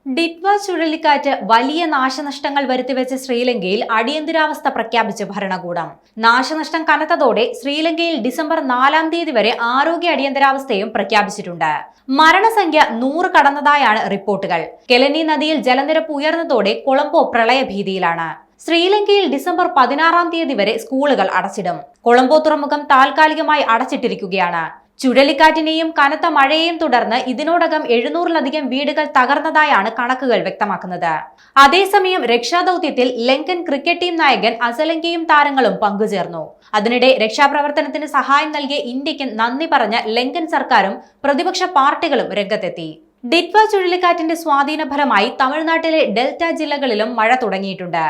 ഡിറ്റ്വ ചുഴലിക്കാറ്റ് വലിയ നാശനഷ്ടങ്ങൾ വരുത്തിവെച്ച ശ്രീലങ്കയിൽ അടിയന്തരാവസ്ഥ പ്രഖ്യാപിച്ച ഭരണകൂടം. നാശനഷ്ടം കനത്തതോടെ ശ്രീലങ്കയിൽ ഡിസംബർ 4 തീയതി വരെ ആരോഗ്യ അടിയന്തരാവസ്ഥയും പ്രഖ്യാപിച്ചിട്ടുണ്ട്. മരണസംഖ്യ 100 കടന്നതായാണ് റിപ്പോർട്ടുകൾ. കെലനി നദിയിൽ ജലനിരപ്പ് ഉയർന്നതോടെ കൊളംബോ പ്രളയഭീതിയിലാണ്. ശ്രീലങ്കയിൽ ഡിസംബർ 16 തീയതി വരെ സ്കൂളുകൾ അടച്ചിടും. കൊളംബോ തുറമുഖം താൽക്കാലികമായി അടച്ചിട്ടിരിക്കുകയാണ്. ചുഴലിക്കാറ്റിനെയും കനത്ത മഴയെയും തുടർന്ന് ഇതിനോടകം 700-ലധികം വീടുകൾ തകർന്നതായാണ് കണക്കുകൾ വ്യക്തമാക്കുന്നത്. അതേസമയം രക്ഷാദൌത്യത്തിൽ ലങ്കൻ ക്രിക്കറ്റ് ടീം നായകൻ അസലങ്കയും താരങ്ങളും പങ്കുചേർന്നു. അതിനിടെ രക്ഷാപ്രവർത്തനത്തിന് സഹായം നൽകിയ ഇന്ത്യക്ക് നന്ദി പറഞ്ഞ ലങ്കൻ സർക്കാരും പ്രതിപക്ഷ പാർട്ടികളും രംഗത്തെത്തി. ഡിറ്റ്വ ചുഴലിക്കാറ്റിന്റെ സ്വാധീന ഫലമായി തമിഴ്നാട്ടിലെ ഡെൽറ്റ ജില്ലകളിലും മഴ തുടങ്ങിയിട്ടുണ്ട്.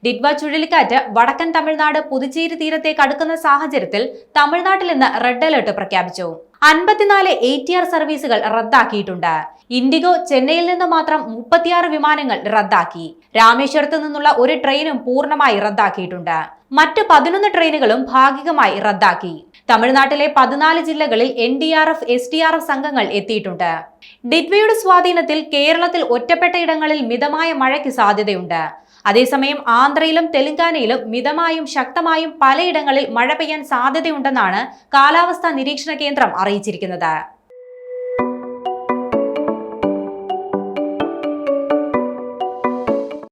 ഡിറ്റ്വ ചുഴലിക്കാറ്റ് വടക്കൻ തമിഴ്നാട് പുതുച്ചേരി തീരത്തേക്ക് അടുക്കുന്ന സാഹചര്യത്തിൽ തമിഴ്നാട്ടിൽ ഇന്ന് റെഡ് അലർട്ട് പ്രഖ്യാപിച്ചു. 54 ATR സർവീസുകൾ റദ്ദാക്കിയിട്ടുണ്ട്. ഇൻഡിഗോ ചെന്നൈയിൽ നിന്ന് മാത്രം 36 വിമാനങ്ങൾ റദ്ദാക്കി. രാമേശ്വരത്ത് നിന്നുള്ള ഒരു ട്രെയിനും പൂർണ്ണമായി റദ്ദാക്കിയിട്ടുണ്ട്. മറ്റ് 11 ട്രെയിനുകളും ഭാഗികമായി റദ്ദാക്കി. തമിഴ്നാട്ടിലെ 14 ജില്ലകളിൽ NDRF, SDRF സംഘങ്ങൾ എത്തിയിട്ടുണ്ട്. ഡിറ്റ്വയുടെ സ്വാധീനത്തിൽ കേരളത്തിൽ ഒറ്റപ്പെട്ട ഇടങ്ങളിൽ മിതമായ മഴയ്ക്ക് സാധ്യതയുണ്ട്. അതേസമയം ആന്ധ്രയിലും തെലങ്കാനയിലും മിതമായും ശക്തമായും പലയിടങ്ങളിൽ മഴ പെയ്യാൻ സാധ്യതയുണ്ടെന്നാണ് കാലാവസ്ഥാ നിരീക്ഷണ കേന്ദ്രം അറിയിച്ചിരിക്കുന്നത്.